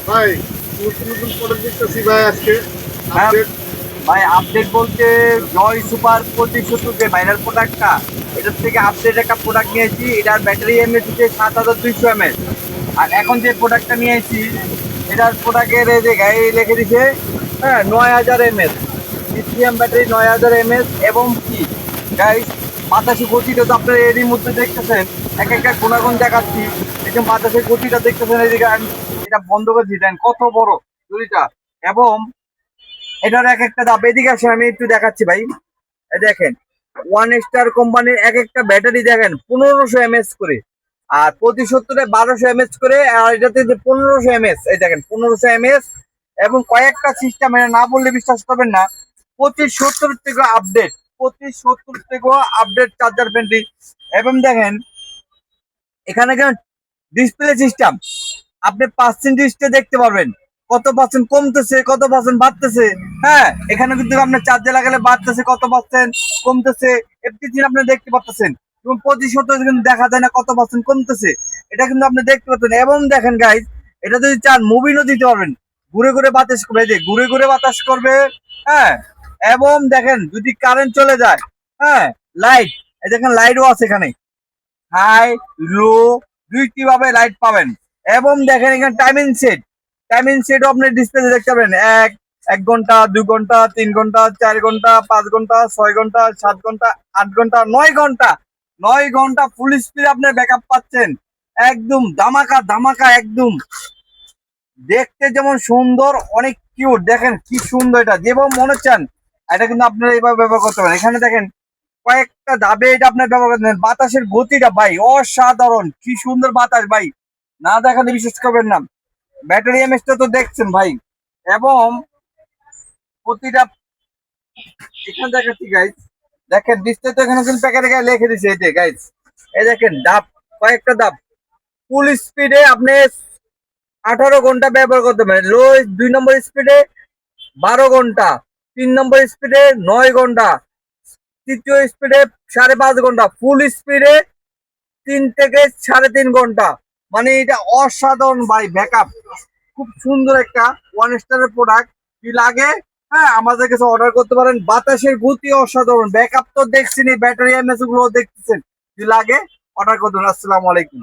ভাই নতুন নতুন প্রোডাক্ট দেখতেছি ভাই আজকে হ্যাঁ আপডেট। ভাই, আপডেট বলতে জয় সুপার 2570 যে ভাইরাল প্রোডাক্টটা, এটার থেকে আপডেট একটা প্রোডাক্ট নিয়েছি। এটার ব্যাটারি এমএচ হচ্ছে 7200 mAh। আর এখন যে প্রোডাক্টটা নিয়েছি, এটার প্রোডাক্টের এই যে গায়ে লিখে দিছে, হ্যাঁ, 9000 mAh লিথিয়াম ব্যাটারি, 9000 mAh। এবং কি গাইস, বাতাসে গতিটা তো আপনারা এরই মধ্যে দেখতেছেন, এক একটা গুণাগুণ দেখাচ্ছি। এই যে বাতাসের গতিটা দেখতেছেন, এদিকে আমি এটা বন্ধ করে দিতেন, কত বড় দড়িটা। এবং এটার এক একটা দাম, এদিকে আসে আমি একটু দেখাচ্ছি ভাই। এই দেখেন, ওয়ান স্টার কোম্পানির এক একটা ব্যাটারি দেখেন 1500 mAh করে, আর প্রতি 70-এ 1200 mAh করে, আর এটাতে যে 1500 mAh, এই দেখেন 1500 mAh। এবং কয়েকটা সিস্টেম, এটা না বললে বিশ্বাস করবেন না, 2570 থেকে আপডেট, 2570 থেকে আপডেট চার্জার ব্যাটারি। এবং দেখেন এখানে কেন ডিসপ্লে সিস্টেম, আপনি পার্সেন্টেজটা দেখতে পারবেন, কত পার্সেন্ট কমতেছে, কত পার্সেন্ট বাড়তেছে। হ্যাঁ, এখানে কিন্তু আপনার চার্জে লাগালে বাড়তেছে কত পার্সেন্ট, কমতেছে, এভরিথিং আপনি দেখতে পাচ্ছেন। এবং প্রতিশত কিন্তু দেখা যায় না কত পার্সেন্ট কমতেছে, এটা কিন্তু আপনি দেখতে পাচ্ছেন। এবং দেখেন গাইজ, এটা যদি চান মুভিনও দিতে পারবেন, ঘুরে ঘুরে বাতাস করবে, এই যে ঘুরে ঘুরে বাতাস করবে। হ্যাঁ, এবং দেখেন যদি কারেন্ট চলে যায়, হ্যাঁ, লাইট, এই দেখেন লাইটও আছে এখানে, হাই লো দুইটি ভাবে লাইট পাবেন। এবং দেখেন এখানে টাইমিং সেটও আপনি ডিসপ্লে দেখতে পাবেন, এক 1 ঘন্টা, 2 ঘন্টা, 3 ঘন্টা, 4 ঘন্টা, 5 ঘন্টা, 6 ঘন্টা, 7 ঘন্টা, 8 ঘন্টা, 9 ঘন্টা। 9 ঘন্টা ফুল স্পিড আপনি ব্যাকআপ পাচ্ছেন, একদম ধামাকা ধামাকা একদম। দেখতে যেমন সুন্দর, অনেক কিউট, দেখেন কি সুন্দর, এটা যেভাবে মনে চান এটা কিন্তু আপনারা এইভাবে ব্যবহার করতে পারেন। এখানে দেখেন কয়েকটা ধাপে এটা আপনার ব্যবহার করতে পারেন। বাতাসের গতিটা ভাই অসাধারণ, কি সুন্দর বাতাস ভাই, না দেখালে বিশ্বাস করবেন না। ব্যাটারি এমএসটা তো দেখছেন ভাই। এবং প্রতিটা, এখানে দেখাচ্ছি গাইজ, দেখেন ডিসপ্লে তো এখানে কিন্তু প্যাকেটে গায়ে লিখে দিছে, এই যে গাইজ, এই দেখেন ধাপ, কয়েকটা ধাপ। ফুল স্পিডে আপনি 18 ঘন্টা ব্যবহার করতে পারেন, লো 2 নম্বর স্পিডে 12 ঘন্টা, 3 নম্বর স্পিডে 9 ঘন্টা, তৃতীয় স্পিডে 5.5 ঘন্টা, ফুল স্পিডে 3 থেকে 3.5 ঘন্টা। মানে এটা অসাধারণ ভাই ব্যাকআপ, খুব সুন্দর একটা ওয়ান স্টারের প্রোডাক্ট। কি লাগে, হ্যাঁ, আমাদের কাছে অর্ডার করতে পারেন। বাতাসের গতি অসাধারণ, ব্যাকআপ তো দেখছেন, ব্যাটারি এমএস গুলো দেখতেছেন। কি লাগে, অর্ডার করুন। আসসালামু আলাইকুম।